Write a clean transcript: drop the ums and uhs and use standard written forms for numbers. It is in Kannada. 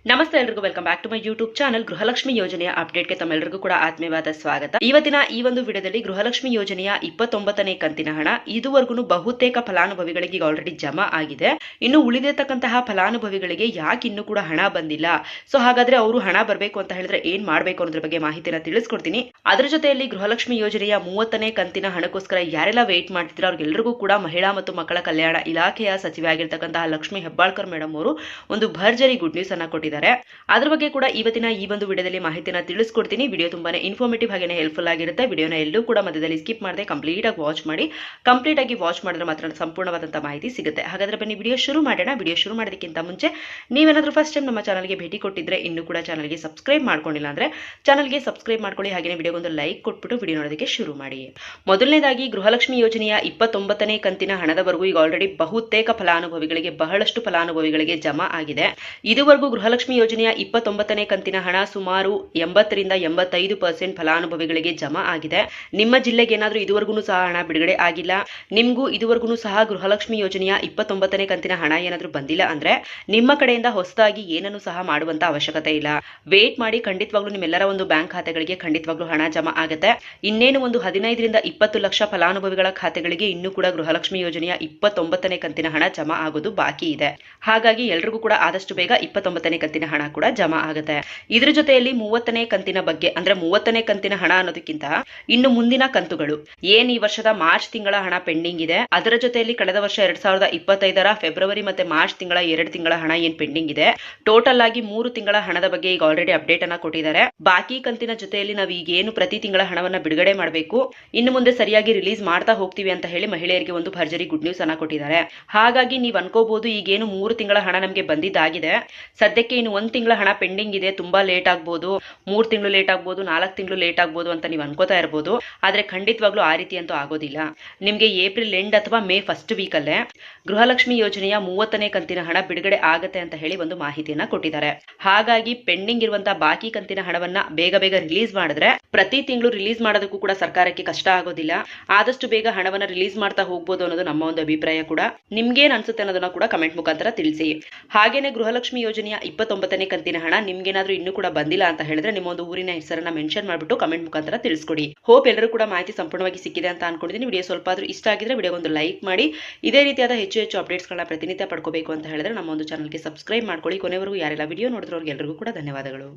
ನಮಸ್ತೆ ಎಲ್ಲರಿಗೂ welcome back to my YouTube channel. ಗೃಹಲಕ್ಷ್ಮಿ ಯೋಜನೆಯ ಅಪ್ಡೇಟ್ಗೆ ತಮ್ಮೆಲ್ಲರಿಗೂ ಕೂಡ ಆತ್ಮೀಯವಾದ ಸ್ವಾಗತ. ಇವತ್ತಿನ ಈ ಒಂದು ವಿಡಿಯೋದಲ್ಲಿ ಗೃಹಲಕ್ಷ್ಮಿ ಯೋಜನೆಯ 29ನೇ ಕಂತಿನ ಹಣ ಇದುವರೆಗೂ ಬಹುತೇಕ ಫಲಾನುಭವಿಗಳಿಗೆ ಆಲ್ರೆಡಿ ಜಮಾ ಆಗಿದೆ. ಇನ್ನು ಉಳಿದಿರತಕ್ಕಂತಹ ಫಲಾನುಭವಿಗಳಿಗೆ ಯಾಕೆ ಇನ್ನೂ ಕೂಡ ಹಣ ಬಂದಿಲ್ಲ, ಸೊ ಹಾಗಾದ್ರೆ ಅವರು ಹಣ ಬರಬೇಕು ಅಂತ ಹೇಳಿದ್ರೆ ಏನ್ ಮಾಡಬೇಕು ಅನ್ನೋದ್ರ ಬಗ್ಗೆ ಮಾಹಿತಿನ ತಿಳಿಸ್ಕೊಡ್ತೀನಿ. ಅದರ ಜೊತೆಯಲ್ಲಿ ಗೃಹಲಕ್ಷ್ಮಿ ಯೋಜನೆಯ 30ನೇ ಕಂತಿನ ಹಣಕ್ಕೋಸ್ಕರ ಯಾರೆಲ್ಲ ವೇಟ್ ಮಾಡ್ತಿದ್ರು ಅವ್ರಿಗೆಲ್ಲರಿಗೂ ಕೂಡ ಮಹಿಳಾ ಮತ್ತು ಮಕ್ಕಳ ಕಲ್ಯಾಣ ಇಲಾಖೆಯ ಸಚಿವೆ ಆಗಿರ್ತಕ್ಕಂತಹ ಲಕ್ಷ್ಮಿ ಹೆಬ್ಬಾಳ್ಕರ್ ಮೇಡಮ್ ಅವರು ಒಂದು ಭರ್ಜರಿ ಗುಡ್ ನ್ಯೂಸ್ ಅನ್ನ ಕೊಟ್ಟಿದ್ದಾರೆ. ಅದ್ರ ಬಗ್ಗೆ ಕೂಡ ಇವತ್ತಿನ ಈ ಒಂದು ವಿಡಿಯೋದಲ್ಲಿ ಮಾಹಿತಿನ ತಿಳಿಸ್ಕೊಡ್ತೀನಿ. ವಿಡಿಯೋ ತುಂಬಾನೇ ಇನ್ಫಾರ್ಮೇಟಿವ್ ಹಾಗೆ ಹೆಲ್ಪ್ಫುಲ್ ಆಗಿರುತ್ತೆ. ವಿಡಿಯೋನ ಎಲ್ಲೂ ಕೂಡ ಮಧ್ಯದಲ್ಲಿ ಸ್ಕಿಪ್ ಮಾಡದೆ ಕಂಪ್ಲೀಟ್ ಆಗಿ ವಾಚ್ ಮಾಡಿ. ಕಂಪ್ಲೀಟ್ ಆಗಿ ವಾಚ್ ಮಾಡಿದ್ರೆ ಮಾತ್ರ ಸಂಪೂರ್ಣವಾದಂತಹ ಮಾಹಿತಿ ಸಿಗುತ್ತೆ. ಹಾಗಾದ್ರೆ ಬನ್ನಿ ವಿಡಿಯೋ ಶುರು ಮಾಡೋಣ. ವಿಡಿಯೋ ಶುರು ಮಾಡೋದಕ್ಕಿಂತ ಮುಂಚೆ ನೀವೇನಾದ್ರೂ ಫಸ್ಟ್ ಟೈಮ್ ನಮ್ಮ ಚಾನಲ್ಗೆ ಭೇಟಿ ಕೊಟ್ಟಿದ್ರೆ ಇನ್ನೂ ಕೂಡ ಚಾನಲ್ಗೆ ಸಬ್ಸ್ಕ್ರೈಬ್ ಮಾಡ್ಕೊಂಡಿಲ್ಲ ಅಂದ್ರೆ ಚಾನಲ್ಗೆ ಸಬ್ಸ್ಕ್ರೈಬ್ ಮಾಡ್ಕೊಳ್ಳಿ. ಹಾಗೆ ವಿಡಿಯೋಗೊಂದು ಲೈಕ್ ಕೊಟ್ಬಿಟ್ಟು ವಿಡಿಯೋ ನೋಡೋದಕ್ಕೆ ಶುರು ಮಾಡಿ. ಮೊದಲನೇದಾಗಿ ಗೃಹಲಕ್ಷ್ಮಿ ಯೋಜನೆಯ 29ನೇ ಕಂತಿನ ಹಣದವರೆಗೂ ಈಗ ಆಲ್ರೆಡಿ ಬಹುತೇಕ ಫಲಾನುಭವಿಗಳಿಗೆ ಬಹಳಷ್ಟು ಫಲಾನುಭವಿಗಳಿಗೆ ಜಮಾ ಆಗಿದೆ. ಇದುವರೆಗೂ ಗೃಹಲಕ್ಷ್ಮಿ ಯೋಜನೆಯ 29ನೇ ಕಂತಿನ ಹಣ ಸುಮಾರು 80ರಿಂದ 85% ಫಲಾನುಭವಿಗಳಿಗೆ ಜಮಾ ಆಗಿದೆ. ನಿಮ್ಮ ಜಿಲ್ಲೆಗೆ ಏನಾದರೂ ಇದುವರೆಗೂ ಸಹ ಹಣ ಬಿಡುಗಡೆ ಆಗಿಲ್ಲ, ನಿಮಗೂ ಇದುವರೆಗೂ ಸಹ ಗೃಹಲಕ್ಷ್ಮಿ ಯೋಜನೆಯ 29ನೇ ಕಂತಿನ ಹಣ ಏನಾದರೂ ಬಂದಿಲ್ಲ ಅಂದ್ರೆ ನಿಮ್ಮ ಕಡೆಯಿಂದ ಹೊಸದಾಗಿ ಏನನ್ನು ಸಹ ಮಾಡುವಂತ ಅವಶ್ಯಕತೆ ಇಲ್ಲ. ವೇಟ್ ಮಾಡಿ, ಖಂಡಿತವಾಗ್ಲೂ ನಿಮ್ಮೆಲ್ಲರ ಒಂದು ಬ್ಯಾಂಕ್ ಖಾತೆಗಳಿಗೆ ಖಂಡಿತವಾಗ್ಲೂ ಹಣ ಜಮಾ ಆಗುತ್ತೆ. ಇನ್ನೇನು ಒಂದು 15ರಿಂದ 20 ಲಕ್ಷ ಫಲಾನುಭವಿಗಳ ಖಾತೆಗಳಿಗೆ ಇನ್ನೂ ಕೂಡ ಗೃಹಲಕ್ಷ್ಮಿ ಯೋಜನೆಯ 29ನೇ ಕಂತಿನ ಹಣ ಜಮಾ ಆಗೋದು ಬಾಕಿ ಇದೆ. ಹಾಗಾಗಿ ಎಲ್ರಿಗೂ ಕೂಡ ಆದಷ್ಟು ಬೇಗ 29ನೇ ಕಂತಿನ ಹಣ ಕೂಡ ಜಮಾ ಆಗುತ್ತೆ. ಇದ್ರ ಜೊತೆಯಲ್ಲಿ 30ನೇ ಕಂತಿನ ಬಗ್ಗೆ ಅಂದ್ರೆ 30ನೇ ಕಂತಿನ ಹಣ ಅನ್ನೋದಕ್ಕಿಂತ ಇನ್ನು ಮುಂದಿನ ಕಂತುಗಳು ಏನ್ ಈ ವರ್ಷದ ಮಾರ್ಚ್ ತಿಂಗಳ ಹಣ ಪೆಂಡಿಂಗ್ ಇದೆ, ಅದರ ಜೊತೆಯಲ್ಲಿ ಕಳೆದ ವರ್ಷ 2025ರ ಫೆಬ್ರವರಿ ಮತ್ತೆ ಮಾರ್ಚ್ ತಿಂಗಳ 2 ತಿಂಗಳ ಹಣ ಏನ್ ಪೆಂಡಿಂಗ್ ಇದೆ, ಟೋಟಲ್ ಆಗಿ 3 ತಿಂಗಳ ಹಣದ ಬಗ್ಗೆ ಈಗ ಆಲ್ರೆಡಿ ಅಪ್ಡೇಟ್ ಅನ್ನ ಕೊಟ್ಟಿದ್ದಾರೆ. ಬಾಕಿ ಕಂತಿನ ಜೊತೆಯಲ್ಲಿ ನಾವು ಈಗ ಏನು ಪ್ರತಿ ತಿಂಗಳ ಹಣವನ್ನ ಬಿಡುಗಡೆ ಮಾಡಬೇಕು, ಇನ್ನು ಮುಂದೆ ಸರಿಯಾಗಿ ರಿಲೀಸ್ ಮಾಡ್ತಾ ಹೋಗ್ತೀವಿ ಅಂತ ಹೇಳಿ ಮಹಿಳೆಯರಿಗೆ ಒಂದು ಭರ್ಜರಿ ಗುಡ್ ನ್ಯೂಸ್ ಅನ್ನ ಕೊಟ್ಟಿದ್ದಾರೆ. ಹಾಗಾಗಿ ನೀವು ಅನ್ಕೋಬಹುದು ಈಗೇನು 3 ತಿಂಗಳ ಹಣ ನಮಗೆ ಬಂದಿದ್ದಾಗಿದೆ, ಸದ್ಯಕ್ಕೆ ಇನ್ನು 1 ತಿಂಗಳ ಹಣ ಪೆಂಡಿಂಗ್ ಇದೆ, ತುಂಬಾ ಲೇಟ್ ಆಗ್ಬೋದು, 3 ತಿಂಗಳು ಲೇಟ್ ಆಗ್ಬೋದು, 4 ತಿಂಗಳು ಲೇಟ್ ಆಗ್ಬೋದು ಅಂತ ನೀವು ಅನ್ಕೋತಾ ಇರಬಹುದು. ಆದ್ರೆ ಖಂಡಿತವಾಗ್ಲೂ ಆ ರೀತಿ ಅಂತೂ ಆಗೋದಿಲ್ಲ. ನಿಮ್ಗೆ ಏಪ್ರಿಲ್ ಎಂಡ್ ಅಥವಾ ಮೇ ಫಸ್ಟ್ ವೀಕ್ ಅಲ್ಲೇ ಗೃಹಲಕ್ಷ್ಮಿ ಯೋಜನೆಯ 30ನೇ ಕಂತಿನ ಹಣ ಬಿಡುಗಡೆ ಆಗತ್ತೆ ಅಂತ ಹೇಳಿ ಒಂದು ಮಾಹಿತಿಯನ್ನ ಕೊಟ್ಟಿದ್ದಾರೆ. ಹಾಗಾಗಿ ಪೆಂಡಿಂಗ್ ಇರುವಂತಹ ಬಾಕಿ ಕಂತಿನ ಹಣವನ್ನ ಬೇಗ ಬೇಗ ರಿಲೀಸ್ ಮಾಡಿದ್ರೆ ಪ್ರತಿ ತಿಂಗಳು ರಿಲೀಸ್ ಮಾಡೋದಕ್ಕೂ ಕೂಡ ಸರ್ಕಾರಕ್ಕೆ ಕಷ್ಟ ಆಗೋದಿಲ್ಲ. ಆದಷ್ಟು ಬೇಗ ಹಣವನ್ನ ರಿಲೀಸ್ ಮಾಡ್ತಾ ಹೋಗ್ಬೋದು ಅನ್ನೋದು ನಮ್ಮ ಒಂದು ಅಭಿಪ್ರಾಯ ಕೂಡ. ನಿಮ್ಗೇನ್ ಅನ್ಸುತ್ತೆ ಅನ್ನೋದನ್ನ ಕೂಡ ಕಮೆಂಟ್ ಮುಖಾಂತರ ತಿಳಿಸಿ. ಹಾಗೇನೆ ಗೃಹಲಕ್ಷ್ಮಿ ಯೋಜನೆಯ 29ನೇ ಕಂತಿನ ಹಣ ನಿಮ್ಗೇನಾದ್ರೂ ಇನ್ನೂ ಕೂಡ ಬಂದಿಲ್ಲ ಅಂತ ಹೇಳಿದ್ರೆ ನಿಮ್ಮ ಒಂದು ಊರಿನ ಹೆಸರನ್ನ ಮೆನ್ಷನ್ ಮಾಡ್ಬಿಟ್ಟು ಕಮೆಂಟ್ ಮುಖಾಂತರ ತಿಳಿಸ್ಕೊಡಿ. ಹೋಪ್ ಎಲ್ಲರೂ ಕೂಡ ಮಾಹಿತಿ ಸಂಪೂರ್ಣವಾಗಿ ಸಿಕ್ಕಿದೆ ಅಂತ ಅನ್ಕೊಂಡಿದ್ದೀನಿ. ವಿಡಿಯೋ ಸ್ವಲ್ಪ ಆದ್ರೂ ಇಷ್ಟ ಆಗಿದ್ರೆ ವಿಡಿಯೋ ಒಂದು ಲೈಕ್ ಮಾಡಿ. ಇದೇ ರೀತಿಯಾದ ಹೆಚ್ಚು ಅಪ್ಡೇಟ್ಸ್ಗಳನ್ನ ಪ್ರತಿನಿತ್ಯ ಪಡ್ಕೋಬೇಕು ಅಂತ ಹೇಳಿದ್ರೆ ನಮ್ಮ ಒಂದು ಚಾನಲ್ಗೆ ಸಬ್ಸ್ಕ್ರೈಬ್ ಮಾಡ್ಕೊಳ್ಳಿ. ಕೊನೆವರೆಗೂ ಯಾರೆಲ್ಲ ವಿಡಿಯೋ ನೋಡಿದ್ರು ಅವ್ರಿಗೆಲ್ಲರಿಗೂ ಕೂಡ ಧನ್ಯವಾದಗಳು.